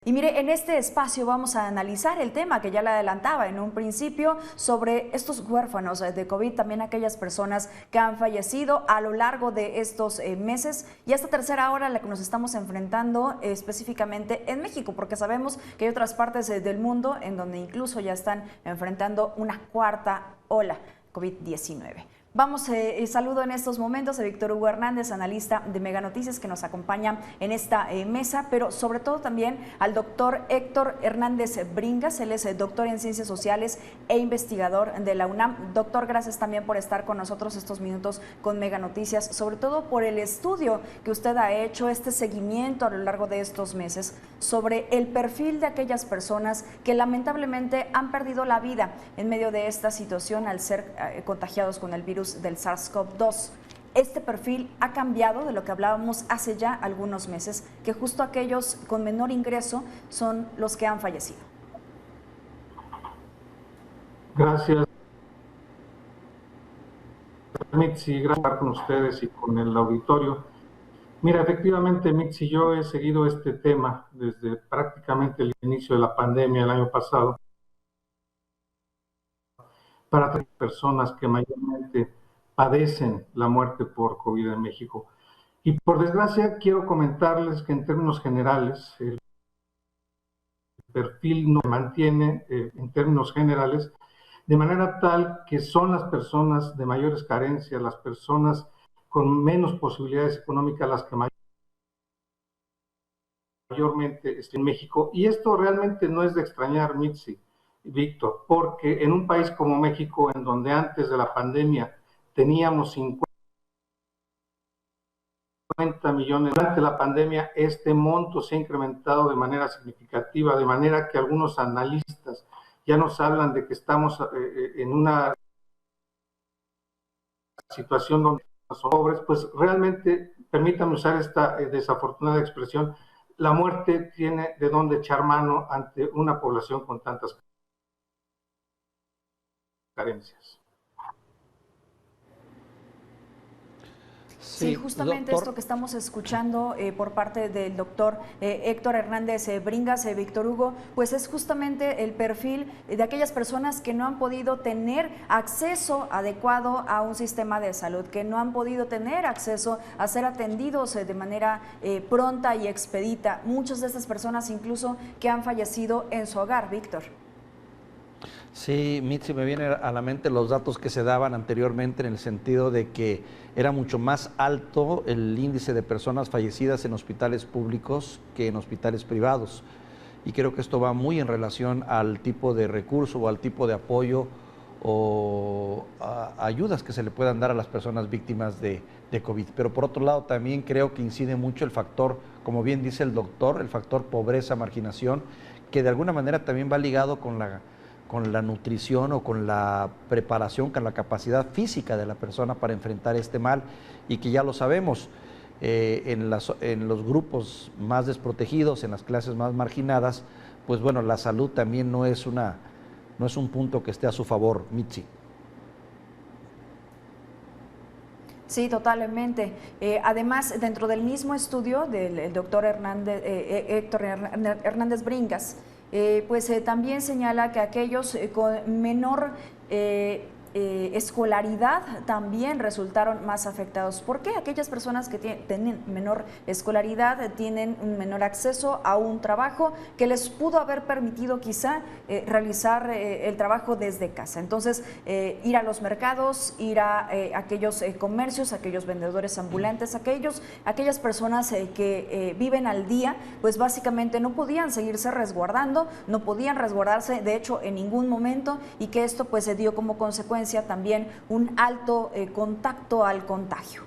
Y mire, en este espacio vamos a analizar el tema que ya le adelantaba en un principio sobre estos huérfanos de COVID, también aquellas personas que han fallecido a lo largo de estos meses y esta tercera hora a la que nos estamos enfrentando específicamente en México, porque sabemos que hay otras partes del mundo en donde incluso ya están enfrentando una cuarta ola COVID-19. Vamos, saludo en estos momentos a Víctor Hugo Hernández, analista de Mega Noticias, que nos acompaña en esta mesa, pero sobre todo también al doctor Héctor Hernández Bringas. Él es doctor en Ciencias Sociales e investigador de la UNAM. Doctor, gracias también por estar con nosotros estos minutos con Mega Noticias, sobre todo por el estudio que usted ha hecho, este seguimiento a lo largo de estos meses sobre el perfil de aquellas personas que lamentablemente han perdido la vida en medio de esta situación al ser contagiados con el virus del SARS-CoV-2. Este perfil ha cambiado de lo que hablábamos hace ya algunos meses, que justo aquellos con menor ingreso son los que han fallecido. Gracias, Mitzi, gracias por estar con ustedes y con el auditorio. Mira, efectivamente, Mitzi, yo he seguido este tema desde prácticamente el inicio de la pandemia el año pasado para personas que mayormente padecen la muerte por COVID en México. Y por desgracia, quiero comentarles que en términos generales, el perfil no se mantiene en términos generales, de manera tal que son las personas de mayores carencias, las personas con menos posibilidades económicas las que mayormente están en México. Y esto realmente no es de extrañar, Mitzi, Víctor, porque en un país como México, en donde antes de la pandemia teníamos 50 millones, durante la pandemia este monto se ha incrementado de manera significativa, de manera que algunos analistas ya nos hablan de que estamos en una situación donde los pobres, pues realmente, permítanme usar esta desafortunada expresión, la muerte tiene de dónde echar mano ante una población con tantas carencias. Sí, justamente doctor, esto que estamos escuchando por parte del doctor Héctor Hernández Bringas, Víctor Hugo, pues es justamente el perfil de aquellas personas que no han podido tener acceso adecuado a un sistema de salud, que no han podido tener acceso a ser atendidos de manera pronta y expedita. Muchas de estas personas incluso que han fallecido en su hogar, Víctor. Sí, Mitzi, me vienen a la mente los datos que se daban anteriormente en el sentido de que era mucho más alto el índice de personas fallecidas en hospitales públicos que en hospitales privados. Y creo que esto va muy en relación al tipo de recurso o al tipo de apoyo o ayudas que se le puedan dar a las personas víctimas de COVID. Pero por otro lado también creo que incide mucho el factor, como bien dice el doctor, el factor pobreza, marginación, que de alguna manera también va ligado con la nutrición o con la preparación, con la capacidad física de la persona para enfrentar este mal, y que ya lo sabemos, en los grupos más desprotegidos, en las clases más marginadas, pues bueno, la salud también no es un punto que esté a su favor, Mitzi. Sí, totalmente. Además, dentro del mismo estudio del doctor Héctor Hernández Bringas, también señala que aquellos con menor escolaridad también resultaron más afectados. ¿Por qué? Aquellas personas que tienen menor escolaridad tienen un menor acceso a un trabajo que les pudo haber permitido quizá realizar el trabajo desde casa. Entonces, ir a los mercados, ir a aquellos comercios, aquellos vendedores ambulantes, aquellas personas que viven al día, pues básicamente no podían seguirse resguardando, no podían resguardarse de hecho en ningún momento, y que esto pues se dio como consecuencia también un alto contacto al contagio.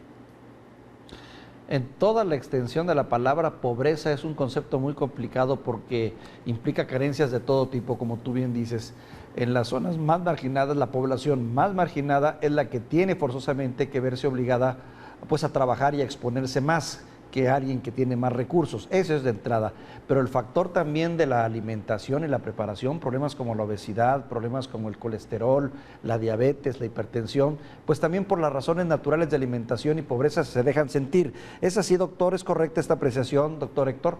En toda la extensión de la palabra pobreza es un concepto muy complicado porque implica carencias de todo tipo, como tú bien dices. En las zonas más marginadas, la población más marginada es la que tiene forzosamente que verse obligada pues a trabajar y a exponerse más que alguien que tiene más recursos. Eso es de entrada. Pero el factor también de la alimentación y la preparación, problemas como la obesidad, problemas como el colesterol, la diabetes, la hipertensión, pues también por las razones naturales de alimentación y pobreza se dejan sentir. ¿Es así, doctor? ¿Es correcta esta apreciación, doctor Héctor?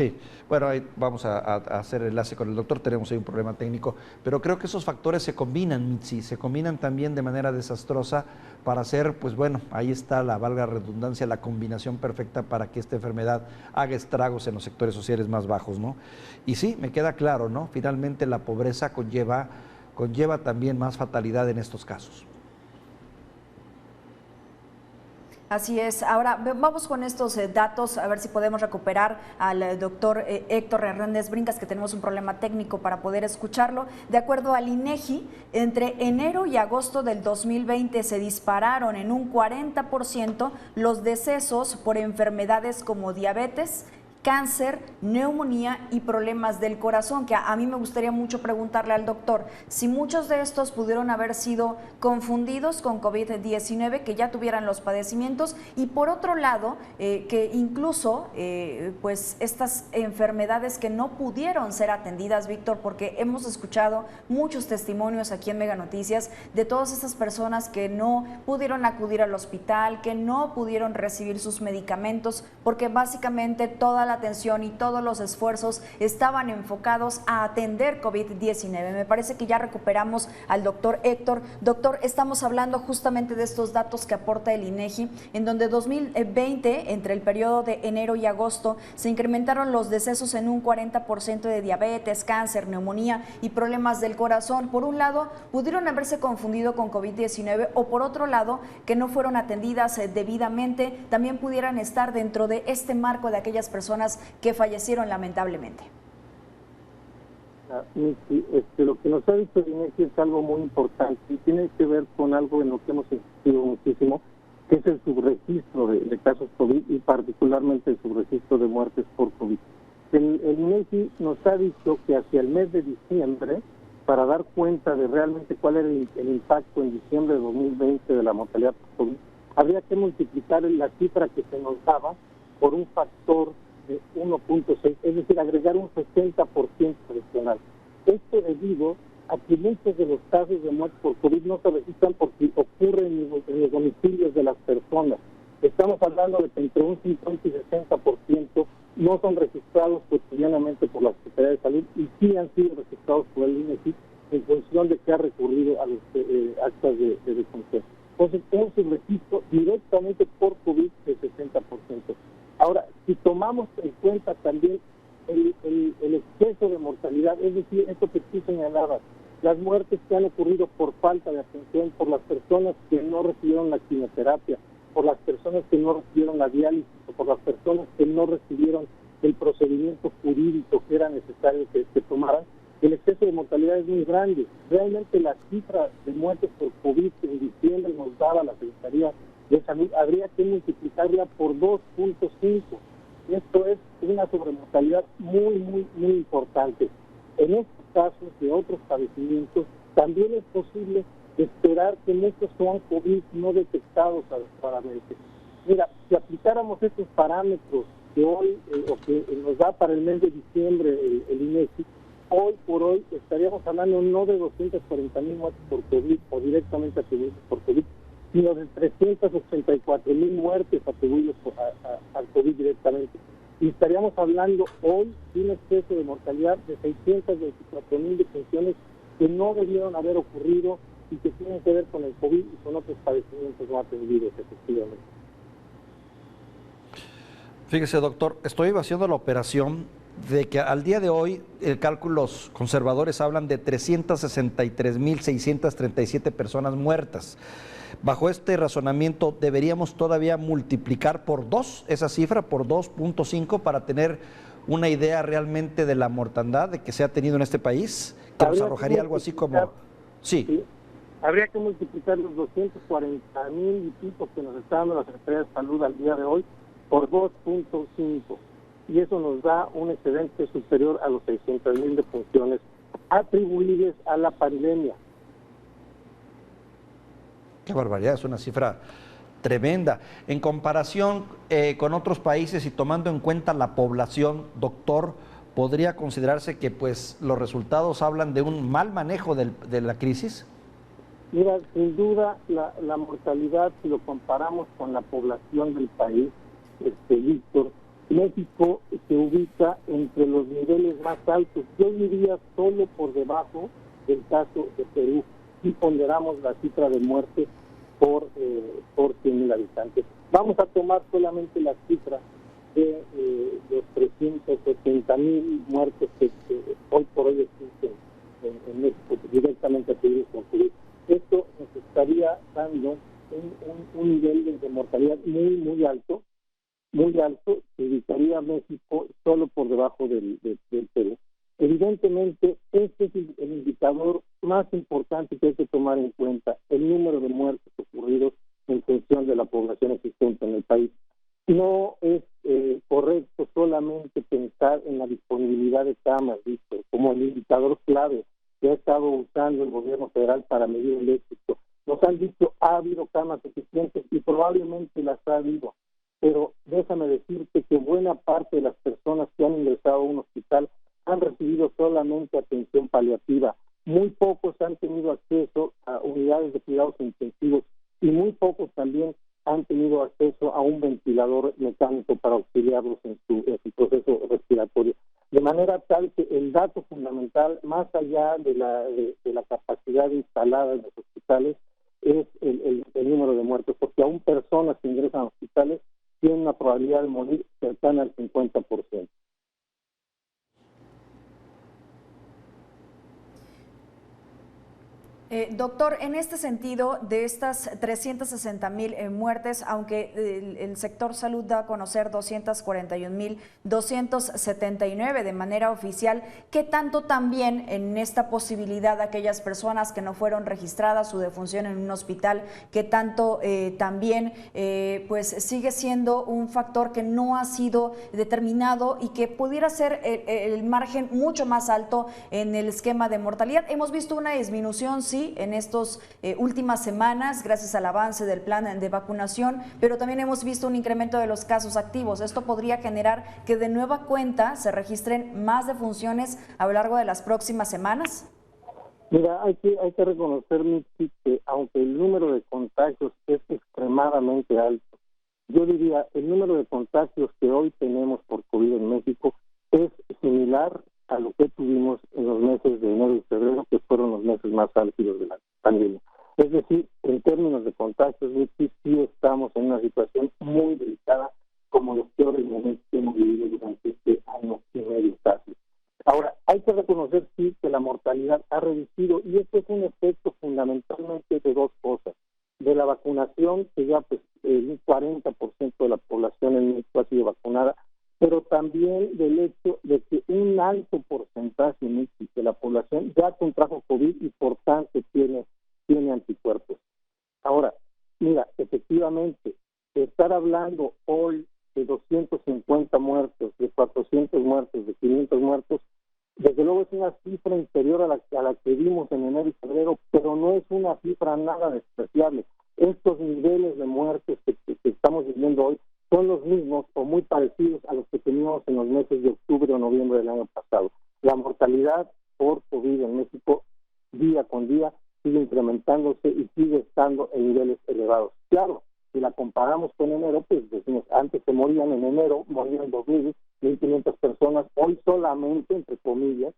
Sí, bueno, ahí vamos a hacer enlace con el doctor, tenemos ahí un problema técnico, pero creo que esos factores se combinan, Mitzi, se combinan también de manera desastrosa para hacer, pues bueno, ahí está la, valga la redundancia, la combinación perfecta para que esta enfermedad haga estragos en los sectores sociales más bajos, ¿no? Y sí, me queda claro, ¿no? Finalmente la pobreza conlleva también más fatalidad en estos casos. Así es. Ahora vamos con estos datos, a ver si podemos recuperar al doctor Héctor Hernández Brincas, que tenemos un problema técnico para poder escucharlo. De acuerdo al INEGI, entre enero y agosto del 2020 se dispararon en un 40% los decesos por enfermedades como diabetes, cáncer, neumonía y problemas del corazón, que a mí me gustaría mucho preguntarle al doctor si muchos de estos pudieron haber sido confundidos con COVID-19, que ya tuvieran los padecimientos, y por otro lado, que incluso pues estas enfermedades que no pudieron ser atendidas, Víctor, porque hemos escuchado muchos testimonios aquí en Mega Noticias de todas estas personas que no pudieron acudir al hospital, que no pudieron recibir sus medicamentos, porque básicamente toda la atención y todos los esfuerzos estaban enfocados a atender COVID-19. Me parece que ya recuperamos al doctor Héctor. Doctor, estamos hablando justamente de estos datos que aporta el INEGI, en donde 2020, entre el periodo de enero y agosto, se incrementaron los decesos en un 40% de diabetes, cáncer, neumonía y problemas del corazón. Por un lado, pudieron haberse confundido con COVID-19 o por otro lado, que no fueron atendidas debidamente, también pudieran estar dentro de este marco de aquellas personas que fallecieron lamentablemente. Lo que nos ha dicho el INEGI es algo muy importante y tiene que ver con algo en lo que hemos insistido muchísimo, que es el subregistro de casos COVID y particularmente el subregistro de muertes por COVID. El INEGI nos ha dicho que hacia el mes de diciembre, para dar cuenta de realmente cuál era el impacto en diciembre de 2020 de la mortalidad por COVID, habría que multiplicar la cifra que se nos daba por un factor de 1.6, es decir, agregar un 60% adicional. Esto debido a que muchos de los casos de muerte por COVID no se registran porque ocurren en los domicilios de las personas. Estamos hablando de que entre un 50 y 60% no son registrados cotidianamente por la Secretaría de Salud y sí han sido registrados por el INEGI en función de que ha recurrido a los actas de defunción. Entonces, un subregistro directamente por COVID de 60%. Ahora, si tomamos en cuenta también el exceso de mortalidad, es decir, esto que tú señalabas, las muertes que han ocurrido por falta de atención, por las personas que no recibieron la quimioterapia, por las personas que no recibieron la diálisis, o por las personas que no recibieron el procedimiento jurídico que era necesario que tomaran, el exceso de mortalidad es muy grande. Realmente la cifra de muertes por COVID que en diciembre nos daba la Secretaría de Salud habría que multiplicarla por 2.5. Esto es una sobremortalidad muy importante. En estos casos de otros padecimientos, también es posible esperar que muchos sean COVID no detectados adecuadamente. Mira, si aplicáramos estos parámetros que hoy o que nos da para el mes de diciembre el INEGI, hoy por hoy estaríamos hablando no de 240,000 muertes por COVID o directamente atribuidas por COVID, sino de 384,000 muertes atribuidas al COVID directamente. Y estaríamos hablando hoy de un exceso de mortalidad de 624,000 defunciones que no debieron haber ocurrido y que tienen que ver con el COVID y con otros padecimientos no atendidos, efectivamente. Fíjese, doctor, estoy haciendo la operación de que al día de hoy cálculos conservadores hablan de 363,637 personas muertas. Bajo este razonamiento, ¿deberíamos todavía multiplicar por 2 esa cifra, por 2.5, para tener una idea realmente de la mortandad de que se ha tenido en este país? ¿Que nos arrojaría algo así como...? Sí. Habría que multiplicar los 240,000 y pico que nos está dando la Secretaría de Salud al día de hoy por 2.5. Y eso nos da un excedente superior a los 600,000 defunciones atribuibles a la pandemia. Qué barbaridad, es una cifra tremenda. En comparación con otros países y tomando en cuenta la población, doctor, ¿podría considerarse que pues los resultados hablan de un mal manejo de la crisis? Mira, sin duda la mortalidad, si lo comparamos con la población del país, Víctor, México se ubica entre los niveles más altos, yo diría solo por debajo del caso de Perú, si ponderamos la cifra de muertes por 100.000 habitantes. Vamos a tomar solamente la cifra de los 370.000 muertes que hoy por hoy existen en México, directamente atribuidos con COVID. Esto nos estaría dando un nivel de mortalidad muy alto, que ubicaría a México solo por debajo del Perú. Evidentemente, este es el indicador más importante que hay que tomar en cuenta, el número de muertes ocurridos en función de la población existente en el país. No es correcto solamente pensar en la disponibilidad de camas, Víctor, como el indicador clave que ha estado usando el gobierno federal para medir el éxito. Nos han dicho, ha habido camas suficientes y probablemente las ha habido, pero déjame decirte que buena parte de las personas que han ingresado a un hospital han recibido solamente atención paliativa. Muy pocos han tenido acceso a unidades de cuidados intensivos y muy pocos también han tenido acceso a un ventilador mecánico para auxiliarlos en su proceso respiratorio. De manera tal que el dato fundamental, más allá de la capacidad instalada en los hospitales, es el número de muertos, porque aún personas que ingresan a hospitales tienen una probabilidad de morir cercana al 50%. Doctor, en este sentido, de estas 360.000 muertes, aunque el sector salud da a conocer 241.279 de manera oficial, ¿qué tanto también en esta posibilidad de aquellas personas que no fueron registradas su defunción en un hospital, qué tanto también pues sigue siendo un factor que no ha sido determinado y que pudiera ser el margen mucho más alto en el esquema de mortalidad? Hemos visto una disminución, sí, en estas últimas semanas, gracias al avance del plan de vacunación, pero también hemos visto un incremento de los casos activos. Esto podría generar que de nueva cuenta se registren más defunciones a lo largo de las próximas semanas. Mira, hay que reconocer, Mitzi, que aunque el número de contagios es extremadamente alto, yo diría el número de contagios que hoy tenemos por COVID en México es similar a lo que tuvimos en los meses de enero y febrero, que fueron los meses más álgidos de la pandemia. Es decir, en términos de contagios, sí estamos en una situación muy delicada, como los peores momentos que hemos vivido durante este año y medio casi. Ahora, hay que reconocer, sí, que la mortalidad ha reducido, y esto es un efecto fundamentalmente de dos cosas. De la vacunación, que ya pues un 40% de la población en México ha sido vacunada, pero también del hecho de que un alto porcentaje de la población ya contrajo COVID y por tanto tiene anticuerpos. Ahora, mira, efectivamente, estar hablando hoy de 250 muertos, de 400 muertos, de 500 muertos, desde luego es una cifra inferior a la que vimos en enero y febrero, pero no es una cifra nada despreciable. Estos niveles de muertes que estamos viviendo hoy son los mismos o muy parecidos a los que teníamos en los meses de octubre o noviembre del año pasado. La mortalidad por COVID en México día con día sigue incrementándose y sigue estando en niveles elevados. Claro, si la comparamos con enero, pues decimos, antes se morían en enero, morían 1.500 personas, hoy solamente, entre comillas,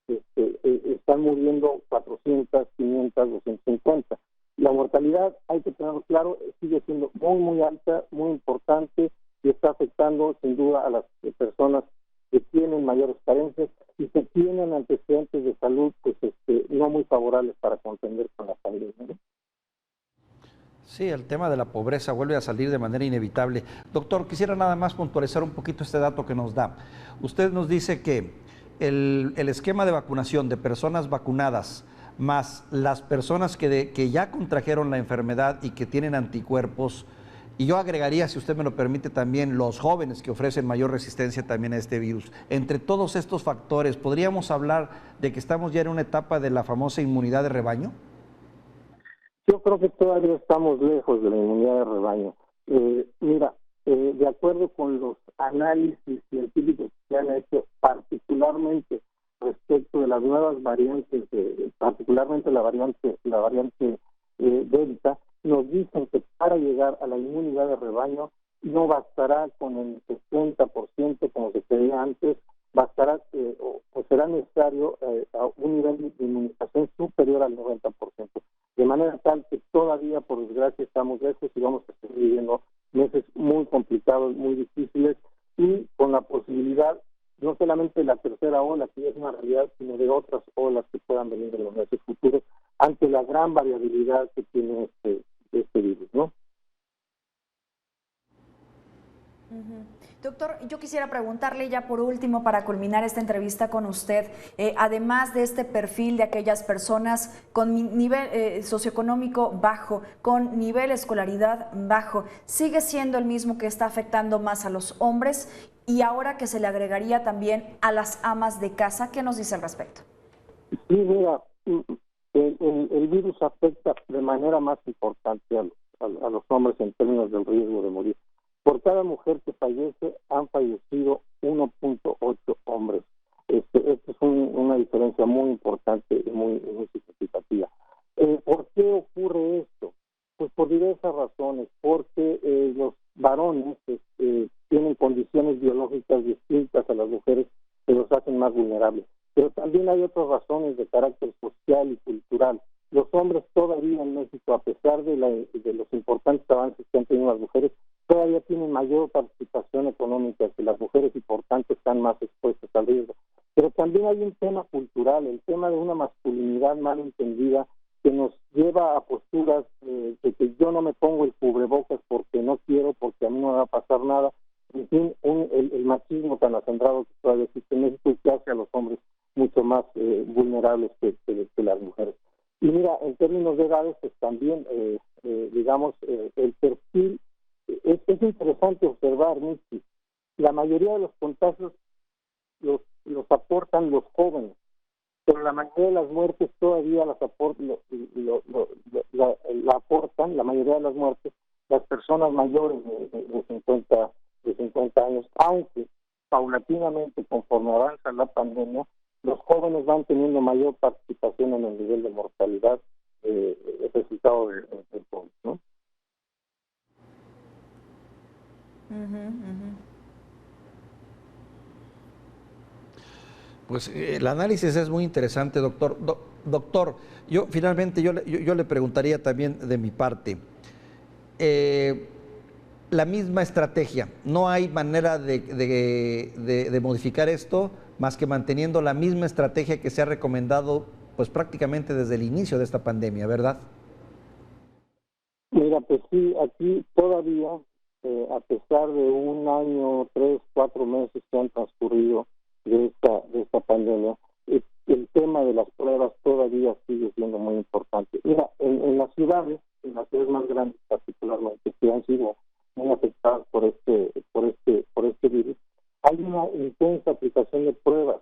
están muriendo 400, 500, 250. La mortalidad, hay que tenerlo claro, sigue siendo muy alta, muy importante y está afectando sin duda a las personas que tienen mayores carencias y que tienen antecedentes de salud pues no muy favorables para contender con la pandemia, ¿no? Sí, el tema de la pobreza vuelve a salir de manera inevitable. Doctor, quisiera nada más puntualizar un poquito este dato que nos da. Usted nos dice que el esquema de vacunación de personas vacunadas más las personas que ya contrajeron la enfermedad y que tienen anticuerpos, y yo agregaría, si usted me lo permite, también los jóvenes que ofrecen mayor resistencia también a este virus. Entre todos estos factores, ¿podríamos hablar de que estamos ya en una etapa de la famosa inmunidad de rebaño? Yo creo que todavía estamos lejos de la inmunidad de rebaño. Mira, de acuerdo con los análisis científicos que han hecho, particularmente respecto de las nuevas variantes, particularmente la variante Delta, nos dicen que para llegar a la inmunidad de rebaño no bastará con el 60% como se creía antes, bastará o será necesario a un nivel de inmunización superior al 90%, de manera tal que todavía, por desgracia, estamos lejos y vamos a seguir viviendo meses muy complicados, muy difíciles, y con la posibilidad no solamente de la tercera ola, que ya es una realidad, sino de otras olas que puedan venir en los meses futuros, ante la gran variabilidad que tiene este virus, ¿no? Doctor, yo quisiera preguntarle ya por último, para culminar esta entrevista con usted, además de este perfil de aquellas personas con nivel socioeconómico bajo, con nivel de escolaridad bajo, ¿sigue siendo el mismo que está afectando más a los hombres? Y ahora que se le agregaría también a las amas de casa, ¿qué nos dice al respecto? Sí, mira, el virus afecta de manera más importante a los hombres en términos del riesgo de morir. Por cada mujer que fallece, han fallecido 1.8 hombres. Esto es una diferencia muy importante y muy significativa. ¿Por qué ocurre esto? Pues por diversas razones. Porque los varones tienen condiciones biológicas distintas a las mujeres que los hacen más vulnerables. Pero también hay otras razones de carácter social y cultural. Los hombres todavía en México, a pesar de los importantes avances que han tenido las mujeres, todavía tienen mayor participación económica que las mujeres y por tanto están más expuestas al riesgo. Pero también hay un tema cultural, el tema de una masculinidad mal entendida que nos lleva a posturas de que yo no me pongo el cubrebocas porque no quiero, porque a mí no me va a pasar nada. En fin, el machismo tan acendrado que todavía existe en México y que hace a los hombres mucho más vulnerables que las mujeres. Y mira, en términos de edades, pues también, digamos, el perfil, es interesante observar, Mitzi, la mayoría de los contagios los aportan los jóvenes, pero la mayoría de las muertes todavía la aportan, la mayoría de las muertes, las personas mayores de 50 años, aunque paulatinamente, conforme avanza la pandemia, los jóvenes van teniendo mayor participación en el nivel de mortalidad resultado del COVID, ¿no? Pues el análisis es muy interesante, doctor. Doctor, yo finalmente yo le preguntaría también de mi parte, la misma estrategia, no hay manera de modificar esto más que manteniendo la misma estrategia que se ha recomendado pues prácticamente desde el inicio de esta pandemia, ¿verdad? Mira, pues sí, aquí todavía, a pesar de un año, 3, 4 meses que han transcurrido de esta pandemia, el tema de las pruebas todavía sigue siendo muy importante. Mira, en las ciudades más grandes particularmente, que han sido muy afectadas por este virus, hay una intensa aplicación de pruebas,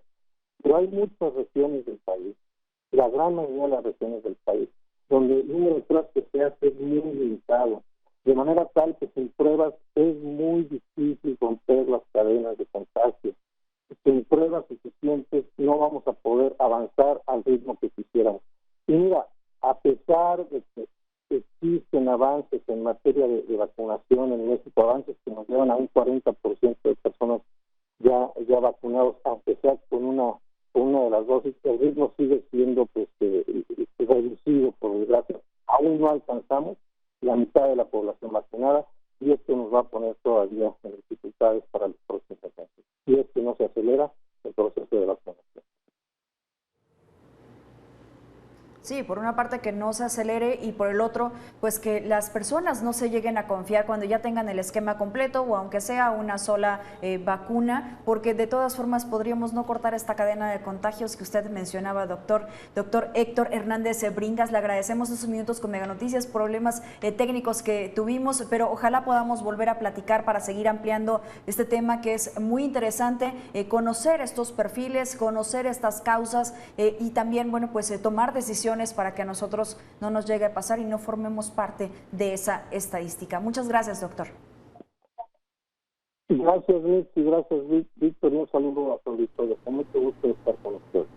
pero hay muchas regiones del país, la gran mayoría de las regiones del país, donde el número de pruebas que se hace es muy limitado, de manera tal que sin pruebas es muy difícil romper las cadenas de contagio. Sin pruebas suficientes no vamos a poder avanzar al ritmo que quisiéramos. Y mira, a pesar de que existen avances en materia de vacunación en México, avances que nos llevan a un 40% de personas ya vacunados, aunque sea con una de las dosis, el ritmo sigue siendo reducido, por desgracia. Aún no alcanzamos la mitad de la población vacunada y esto nos va a poner todavía en dificultades para los próximos meses. Y es que no se acelera el proceso de vacunación. Sí, por una parte que no se acelere y por el otro, pues que las personas no se lleguen a confiar cuando ya tengan el esquema completo o aunque sea una sola vacuna, porque de todas formas podríamos no cortar esta cadena de contagios que usted mencionaba, doctor. Doctor Héctor Hernández Bringas, le agradecemos esos minutos con Mega Noticias, problemas técnicos que tuvimos, pero ojalá podamos volver a platicar para seguir ampliando este tema que es muy interesante, conocer estos perfiles, conocer estas causas y también, bueno, pues tomar decisiones para que a nosotros no nos llegue a pasar y no formemos parte de esa estadística. Muchas gracias, doctor. Gracias, Liz, y gracias, Víctor, y un saludo a su auditorio. Con mucho gusto estar con ustedes.